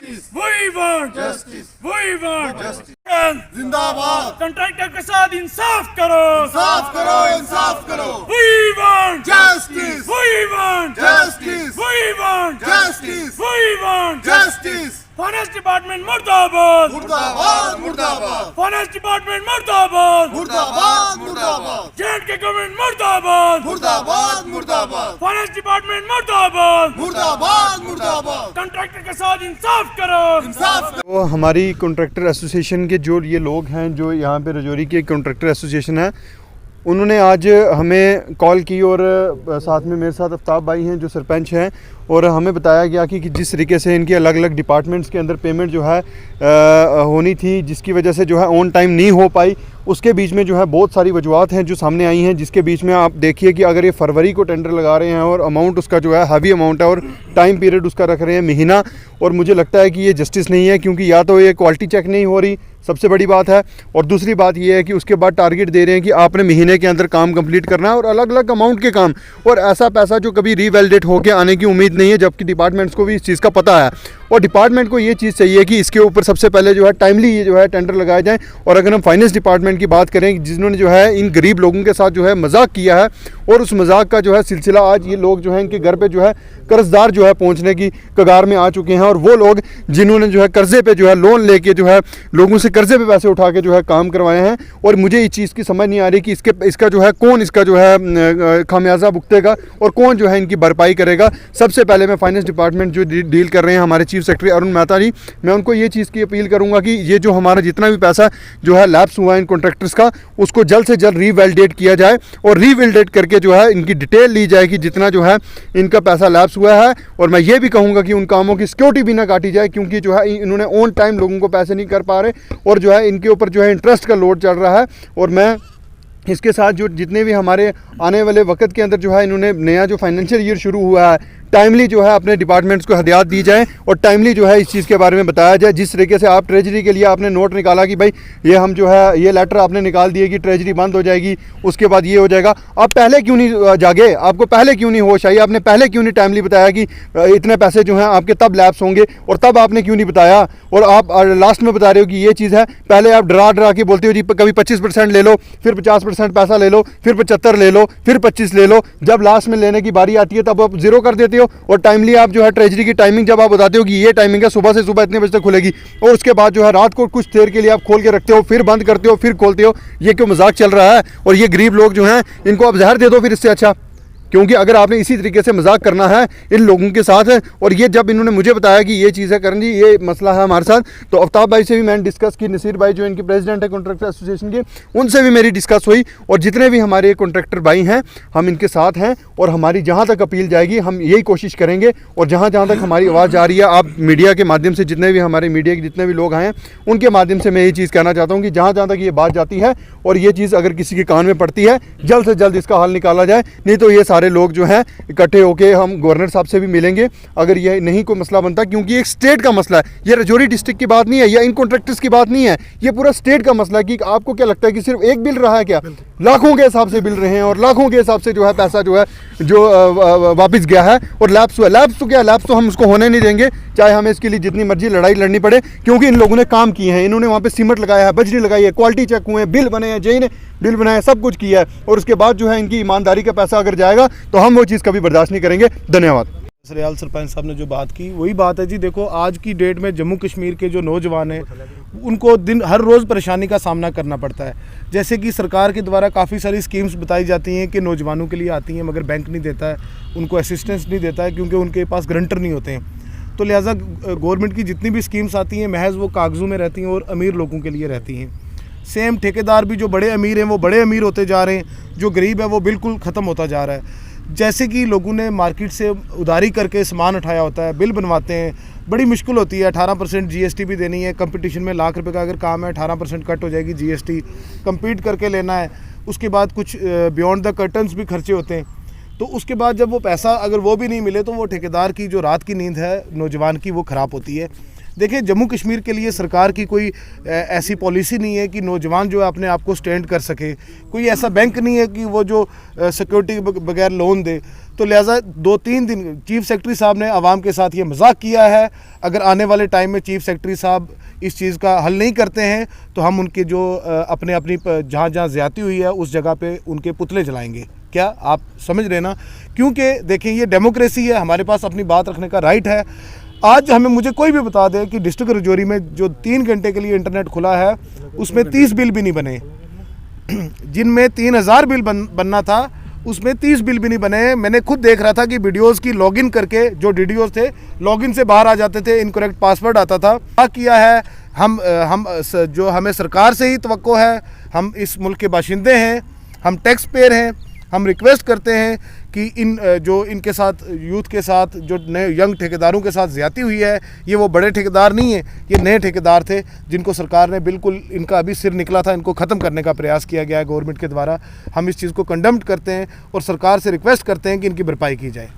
We want justice. We want justice. जिंदाबाद। Contractor के साथ इंसाफ करो। इंसाफ करो, इंसाफ करो। We want Justice. We want Justice. We want Justice. We want Justice. Finance department मुर्दाबाद। मुर्दाबाद, मुर्दाबाद। फाइनेंस डिपार्टमेंट मुर्दाबाद। मुर्दाबाद, मुर्दाबाद। जेट के गवर्नमेंट मुर्दाबाद। मुर्दाबाद, मुर्दाबाद। फाइनेंस डिपार्टमेंट मुर्दाबाद। मुर्दाबाद, मुर्दाबाद। कंट्रैक्टर के साथ इंसाफ करो। इंसाफ करो। तो हमारी कॉन्ट्रैक्टर एसोसिएशन के जो ये लोग हैं जो यहाँ पे रजौरी के कॉन्ट्रैक्टर एसोसिएशन है, उन्होंने आज हमें कॉल की और साथ में मेरे साथ आफ्ताब भाई हैं जो सरपंच हैं, और हमें बताया गया कि जिस तरीके से इनके अलग अलग डिपार्टमेंट्स के अंदर पेमेंट जो है होनी थी, जिसकी वजह से जो है ऑन टाइम नहीं हो पाई, उसके बीच में जो है बहुत सारी वजूहत हैं जो सामने आई हैं, जिसके बीच में आप देखिए कि अगर ये फरवरी को टेंडर लगा रहे हैं और अमाउंट उसका जो है हैवी अमाउंट है और टाइम पीरियड उसका रख रहे हैं महीना, और मुझे लगता है कि ये जस्टिस नहीं है, क्योंकि या तो ये क्वालिटी चेक नहीं हो रही, सबसे बड़ी बात है, और दूसरी बात ये है कि उसके बाद टारगेट दे रहे हैं कि आपने महीने के अंदर काम कंप्लीट करना है और अलग अलग अमाउंट के काम, और ऐसा पैसा जो कभी रीवैलिडेट होकर आने की उम्मीद नहीं है, जबकि डिपार्टमेंट्स को भी इस चीज़ का पता है, और डिपार्टमेंट को ये चीज़ चाहिए कि इसके ऊपर सबसे पहले जो है टाइमली ये जो है टेंडर लगाए जाएँ। और अगर हम फाइनेंस डिपार्टमेंट की बात करें, जिन्होंने जो है इन गरीब लोगों के साथ जो है मजाक किया है, और उस मजाक का जो है सिलसिला आज ये लोग जो है इनके घर पे जो है कर्जदार जो है पहुंचने की कगार में आ चुके हैं, और वो लोग जिन्होंने जो है कर्जे पे जो है लोन लेके जो है लोगों से कर्जे पे पैसे उठा के जो है काम करवाए हैं, और मुझे इस चीज़ की समझ नहीं आ रही कि इसका जो है कौन इसका जो है खामियाजा भुगतेगा और कौन जो है इनकी भरपाई करेगा। सबसे पहले मैं फाइनेंस डिपार्टमेंट जो डील कर रहे हैं हमारे चीफ सेक्रेटरी अरुण मेहता जी, मैं उनको ये चीज़ की अपील करूँगा कि ये जो हमारा जितना भी पैसा जो है लैप्स हुआ है इन कॉन्ट्रैक्टर्स का, उसको जल्द से जल्द रीवैलिडेट किया जाए, और रीवैलिडेट करके जो है इनकी डिटेल ली जाए कि जितना जो है इनका पैसा लैप्स हुआ है। और मैं ये भी कहूँगा कि उन कामों की सिक्योरिटी भी ना काटी जाए, क्योंकि जो है इन्होंने ऑन टाइम लोगों को पैसे नहीं कर पा रहे, और जो है इनके ऊपर जो है इंटरेस्ट का लोड चल रहा है। और मैं इसके साथ जो जितने भी हमारे आने वाले वक्त के अंदर जो है इन्होंने नया जो फाइनेंशियल ईयर शुरू हुआ है, टाइमली जो है अपने डिपार्टमेंट्स को हदायत दी जाए और टाइमली जो है इस चीज़ के बारे में बताया जाए। जिस तरीके से आप ट्रेजरी के लिए आपने नोट निकाला कि भाई ये हम जो है ये लेटर आपने निकाल दिए कि ट्रेजरी बंद हो जाएगी, उसके बाद ये हो जाएगा, आप पहले क्यों नहीं जागे? आपको पहले क्यों नहीं होश आई? आपने पहले क्यों नहीं टाइमली बताया कि इतने पैसे जो हैं आपके तब लैप्स होंगे, और तब आपने क्यों नहीं बताया? और आप लास्ट में बता रहे हो कि ये चीज़ है, पहले आप डरा के बोलते हो जी कभी 25% ले लो, फिर 50% पैसा ले लो, फिर 75 ले लो, फिर 25 ले लो, जब लास्ट में लेने की बारी आती है तब आप जीरो कर देते हो। और टाइमली आप जो है ट्रेजरी की टाइमिंग जब आप बताते हो कि ये टाइमिंग है सुबह से सुबह इतने बजे तक खुलेगी, और उसके बाद जो है रात को कुछ देर के लिए आप खोल के रखते हो, फिर बंद करते हो, फिर खोलते हो, ये क्यों मजाक चल रहा है? और ये गरीब लोग जो हैं इनको आप जहर दे दो फिर इससे अच्छा, क्योंकि अगर आपने इसी तरीके से मजाक करना है इन लोगों के साथ, और ये जब इन्होंने मुझे बताया कि ये चीज़ है करण जी ये मसला है हमारे साथ, तो आफ्ताब भाई से भी मैंने डिस्कस की, नसीर भाई जो इनके प्रेसिडेंट है कॉन्ट्रैक्टर एसोसिएशन के, उनसे भी मेरी डिस्कस हुई, और जितने भी हमारे कॉन्ट्रैक्टर भाई हैं हम इनके साथ हैं, और हमारी जहाँ तक अपील जाएगी हम यही कोशिश करेंगे, और जहाँ तक हमारी आवाज़ जा रही है, आप मीडिया के माध्यम से जितने भी हमारे मीडिया के जितने भी लोग आए हैं उनके माध्यम से मैं ये चीज़ कहना चाहता हूँ कि जहाँ तक ये बात जाती है और ये चीज़ अगर किसी के कान में पड़ती है, जल्द से जल्द इसका हल निकाला जाए, नहीं तो ये सारे लोग जो हैं इकट्ठे होके हम गवर्नर साहब से भी मिलेंगे अगर ये नहीं कोई मसला बनता, क्योंकि एक स्टेट का मसला है, ये रजौरी डिस्ट्रिक्ट की बात नहीं है या इन कॉन्ट्रैक्टर्स की बात नहीं है, ये पूरा स्टेट का मसला है। कि आपको क्या लगता है कि सिर्फ एक बिल रहा है क्या? लाखों के हिसाब से बिल रहे हैं, और लाखों के हिसाब से जो है पैसा जो है जो वापस गया है, और लैप्स हुआ। लैप्स तो क्या, लैप्स तो हम उसको होने नहीं देंगे, चाहे हमें इसके लिए जितनी मर्जी लड़ाई लड़नी पड़े, क्योंकि इन लोगों ने काम किए हैं, इन्होंने वहाँ पे सीमेंट लगाया है, बजरी लगाई है, क्वालिटी चेक हुए हैं, बिल बने हैं, जेई ने बिल बनाया, सब कुछ किया है, और उसके बाद जो है इनकी ईमानदारी का पैसा अगर जाएगा तो हम वो चीज़ कभी बर्दाश्त नहीं करेंगे। धन्यवाद। सरियाल सरपंच साहब ने जो बात की वही बात है जी। देखो आज की डेट में जम्मू कश्मीर के जो नौजवान हैं उनको हर रोज़ परेशानी का सामना करना पड़ता है। जैसे कि सरकार के द्वारा काफ़ी सारी स्कीम्स बताई जाती हैं कि नौजवानों के लिए आती हैं, मगर बैंक नहीं देता है, उनको असिस्टेंस नहीं देता है, क्योंकि उनके पास गारंटर नहीं होते हैं। तो लिहाजा गवर्नमेंट की जितनी भी स्कीम्स आती हैं महज वो कागज़ों में रहती हैं और अमीर लोगों के लिए रहती हैं। सेम ठेकेदार भी जो बड़े अमीर हैं वो बड़े अमीर होते जा रहे हैं, जो गरीब है वो बिल्कुल ख़त्म होता जा रहा है। जैसे कि लोगों ने मार्केट से उधारी करके सामान उठाया होता है, बिल बनवाते हैं, बड़ी मुश्किल होती है। 18% जीएसटी भी देनी है, कंपटीशन में लाख रुपए का अगर काम है 18% कट हो जाएगी जीएसटी, compete करके लेना है। उसके बाद कुछ बियॉन्ड द कर्टन्स भी खर्चे होते हैं। तो उसके बाद जब वो पैसा अगर वो भी नहीं मिले तो वो ठेकेदार की जो रात की नींद है नौजवान की वो ख़राब होती है। देखिए जम्मू कश्मीर के लिए सरकार की कोई ऐसी पॉलिसी नहीं है कि नौजवान जो है अपने आप को स्टैंड कर सके। कोई ऐसा बैंक नहीं है कि वो जो सिक्योरिटी बगैर लोन दे। तो लिहाजा 2-3 दिन चीफ सेक्रेटरी साहब ने आवाम के साथ ये मजाक किया है। अगर आने वाले टाइम में चीफ सेक्रेटरी साहब इस चीज़ का हल नहीं करते हैं तो हम उनके जो अपनी जहाँ जहाँ ज़्यादती हुई है उस जगह पे उनके पुतले जलाएंगे। क्या आप समझ रहे ना? क्योंकि देखें ये डेमोक्रेसी है, हमारे पास अपनी बात रखने का राइट है। आज मुझे कोई भी बता दे कि डिस्ट्रिक्ट रजौरी में जो 3 घंटे के लिए इंटरनेट खुला है उसमें 30 बिल भी नहीं बने। जिनमें 3000 बिल बनना था उसमें 30 बिल भी नहीं बने। मैंने खुद देख रहा था कि वीडियोस की लॉगिन करके जो डीडीओस थे लॉगिन से बाहर आ जाते थे, इनकरेक्ट पासवर्ड आता था। क्या किया है हम जो हमें सरकार से ही तवक्को है, हम इस मुल्क के बाशिंदे हैं, हम टैक्स पेयर हैं, हम रिक्वेस्ट करते हैं कि इनके साथ यूथ के साथ जो नए यंग ठेकेदारों के साथ ज़्यादती हुई है, ये वो बड़े ठेकेदार नहीं है, ये नए ठेकेदार थे जिनको सरकार ने बिल्कुल इनका अभी सिर निकला था, इनको ख़त्म करने का प्रयास किया गया है गवर्नमेंट के द्वारा। हम इस चीज़ को कंडम करते हैं और सरकार से रिक्वेस्ट करते हैं कि इनकी भरपाई की जाए।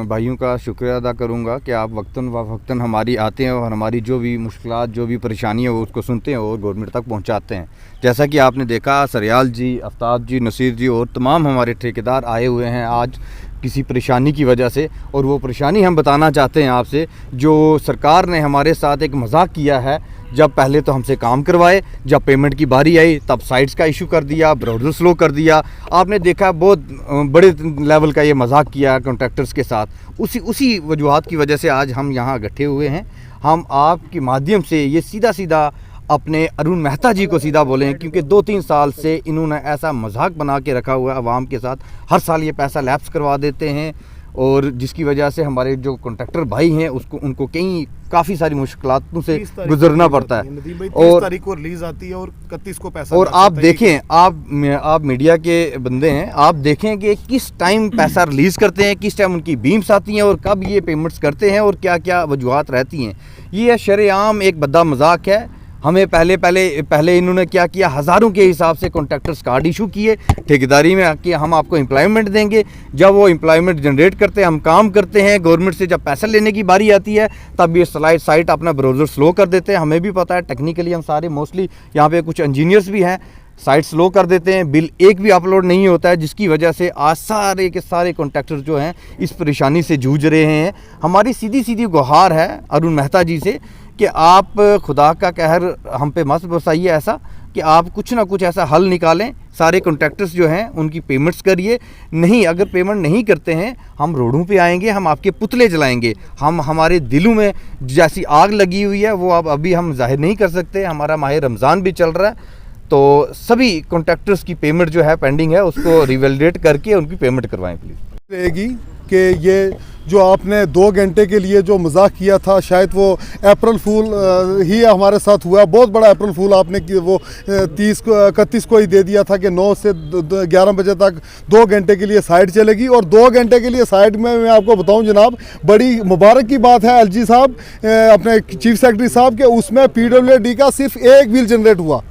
भाइयों का शुक्रिया अदा करूंगा कि आप वक्तन व वक्तन हमारी आते हैं और हमारी जो भी मुश्किलात जो भी परेशानी है वो उसको सुनते हैं और गवर्नमेंट तक पहुंचाते हैं। जैसा कि आपने देखा सरियाल जी, आफ्ताब जी, नसीर जी और तमाम हमारे ठेकेदार आए हुए हैं आज किसी परेशानी की वजह से, और वो परेशानी हम बताना चाहते हैं आपसे। जो सरकार ने हमारे साथ एक मजाक किया है, जब पहले तो हमसे काम करवाए, जब पेमेंट की बारी आई तब साइट्स का इशू कर दिया, ब्राउज़र स्लो कर दिया। आपने देखा बहुत बड़े लेवल का ये मजाक किया कॉन्ट्रैक्टर्स के साथ। उसी वजूहात की वजह से आज हम यहाँ इकट्ठे हुए हैं। हम आपके माध्यम से ये सीधा अपने अरुण मेहता जी को सीधा बोले हैं, क्योंकि 2-3 साल से इन्होंने ऐसा मजाक बना के रखा हुआ है आवाम के साथ। हर साल ये पैसा लैप्स करवा देते हैं और जिसकी वजह से हमारे जो कॉन्ट्रैक्टर भाई हैं उनको काफ़ी सारी मुश्किलातों से गुजरना पड़ता है। और तारीख को रिलीज आती है और 31 को पैसा। और आप देखें, आप मीडिया के बंदे हैं, आप देखें कि किस टाइम पैसा रिलीज़ करते हैं, किस टाइम उनकी बीम्स आती हैं और कब ये पेमेंट्स करते हैं और क्या क्या वजूहात रहती हैं। ये शरेआम एक बद्दा मजाक है। हमें पहले इन्होंने क्या किया, हज़ारों के हिसाब से कॉन्ट्रैक्टर्स कार्ड इशू किए ठेकेदारी में कि हम आपको एम्प्लॉयमेंट देंगे। जब वो एम्प्लॉयमेंट जनरेट करते हैं, हम काम करते हैं, गवर्नमेंट से जब पैसा लेने की बारी आती है तब ये साइट अपना ब्राउज़र स्लो कर देते हैं। हमें भी पता है, टेक्निकली हम सारे मोस्टली यहाँ पे कुछ इंजीनियर्स भी हैं, साइट स्लो कर देते हैं, बिल एक भी अपलोड नहीं होता है, जिसकी वजह से आज सारे के सारे कॉन्ट्रैक्टर्स जो हैं इस परेशानी से जूझ रहे हैं। हमारी सीधी गुहार है अरुण मेहता जी से कि आप खुदा का कहर हम पे मत बरसाइए ऐसा कि आप कुछ ना कुछ ऐसा हल निकालें। सारे कॉन्ट्रैक्टर्स जो हैं उनकी पेमेंट्स करिए। नहीं, अगर पेमेंट नहीं करते हैं हम रोडों पे आएंगे, हम आपके पुतले जलाएंगे। हमारे दिलों में जैसी आग लगी हुई है वो अब अभी हम जाहिर नहीं कर सकते। हमारा माह रमज़ान भी चल रहा है, तो सभी कॉन्ट्रैक्टर्स की पेमेंट जो है पेंडिंग है उसको रिवैलिडेट करके उनकी पेमेंट करवाएं प्लीज़। रहेगी कि ये जो आपने 2 घंटे के लिए जो मजाक किया था, शायद वो अप्रैल फूल ही हमारे साथ हुआ। बहुत बड़ा अप्रैल फूल आपने वो 31 को ही दे दिया था कि 9 से 11 बजे तक 2 घंटे के लिए साइट चलेगी। और 2 घंटे के लिए साइट में मैं आपको बताऊं जनाब, बड़ी मुबारक की बात है एलजी साहब, अपने चीफ सेक्रेटरी साहब के, उसमें PWD का सिर्फ 1 बिल जनरेट हुआ।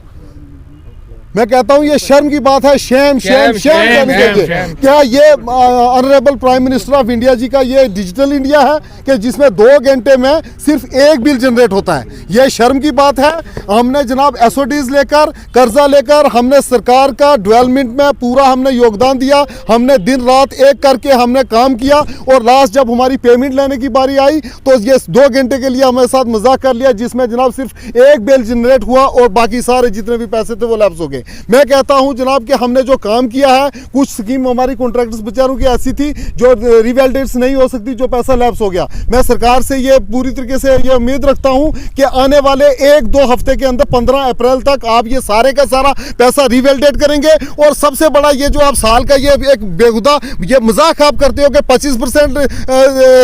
मैं कहता हूँ ये शर्म की बात है, शेम कहनी चाहिए। क्या ये honourable prime minister of India ji का ये डिजिटल इंडिया है कि जिसमें 2 घंटे में सिर्फ 1 बिल जनरेट होता है? ये शर्म की बात है। हमने जनाब SODs लेकर, कर्जा लेकर, हमने सरकार का डेवलपमेंट में पूरा हमने योगदान दिया। हमने दिन रात एक करके हमने काम किया और लास्ट जब हमारी पेमेंट लेने की बारी आई तो ये 2 घंटे के लिए हमारे साथ मजाक कर लिया, जिसमें जनाब सिर्फ 1 बिल जनरेट हुआ और बाकी सारे जितने भी पैसे थे वो लैप्स हो गए। मैं कहता हूं जनाब कि हमने जो काम किया है, कुछ स्कीम हमारी कॉन्ट्रैक्टर्स बेचारों की ऐसी थी जो रिवैलिडेट्स नहीं हो सकती, जो पैसा लैप्स हो गया। मैं सरकार से ये पूरी तरीके से ये उम्मीद रखता हूं कि आने वाले 1-2 हफ्ते के अंदर 15 अप्रैल तक आप ये सारे का सारा पैसा रिवैलिडेट करेंगे। और सबसे बड़ा ये जो आप साल का ये एक बेहुदा ये मजाक आप करते हो कि 25%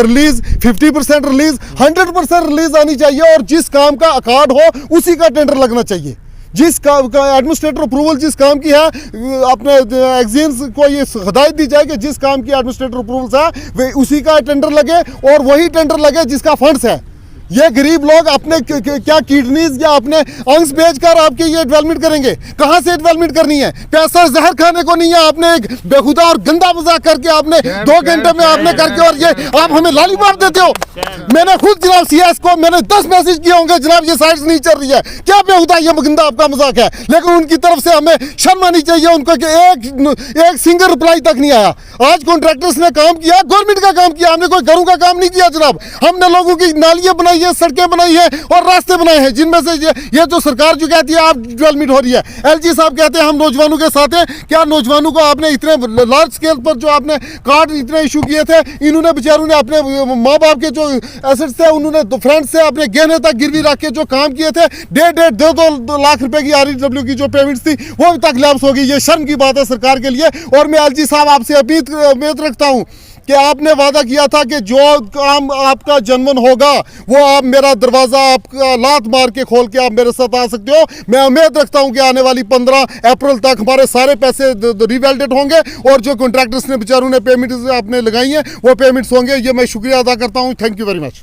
रिलीज, 50% रिलीज, 100% रिलीज आनी चाहिए। और जिस काम का अकार्ड हो उसी का टेंडर लगना चाहिए। जिस काम का एडमिनिस्ट्रेटर अप्रूवल जिस काम की है, अपने एग्जीम्स को ये हिदायत दी जाए कि जिस काम की एडमिनिस्ट्रेटर अप्रूवल्स है वे उसी का टेंडर लगे और वही टेंडर लगे जिसका फंड्स है। ये गरीब लोग अपने क्या किडनीज या अपने अंग्स बेचकर आपके ये डेवलपमेंट करेंगे? कहाँ से डेवलपमेंट करनी है? पैसा जहर खाने को नहीं है। आपने एक बेखुदा और गंदा मजाक करके आपने 2 घंटे में आपने करके और ये आप हमें लॉलीपॉप देते हो। मैंने खुद जनाब CS को मैंने 10 मैसेज किए होंगे, जनाब ये साइट्स नहीं चल रही है, क्या बेहुदा ये गंदा आपका मजाक है। लेकिन उनकी तरफ से हमें शर्म आनी चाहिए उनको कि एक सिंगल रिप्लाई तक नहीं आया। आज कॉन्ट्रैक्टर्स ने काम किया, गवर्नमेंट का काम किया, हमने कोई घरों का काम नहीं किया जनाब। हमने लोगों की नालियां बनाई है, सड़कें बनाई है और रास्ते बनाए हैं, जिनमें से ये जो सरकार जो कहती है आप डेवलपमेंट हो रही है। LG साहब कहते हैं हम नौजवानों के साथ हैं। क्या नौजवानों को आपने इतने लार्ज स्केल पर जो आपने कार्ड इतने इशू किए थे, इन्होंने बेचारों ने अपने माँ बाप के जो एसेट्स थे उन्होंने फ्रेंड्स से अपने गहने तक गिरवी रख के जो काम किए थे, 1.5-2 लाख रुपए की REW की जो पेमेंट्स थी वो तक लैप्स हो गई। ये शर्म की बात है सरकार के लिए। और मैं LG साहब आपसे उम्मीद रखता हूँ कि आपने वादा किया था कि जो काम आपका जनमन होगा वो आप मेरा दरवाज़ा आपका लात मार के खोल के आप मेरे साथ आ सकते हो। मैं उम्मीद रखता हूं कि आने वाली 15 अप्रैल तक हमारे सारे पैसे रिवैलिडेट होंगे और जो कॉन्ट्रैक्टर्स ने बेचारों ने पेमेंट्स आपने लगाई हैं वो पेमेंट्स होंगे। ये मैं शुक्रिया अदा करता हूं। Thank you very much.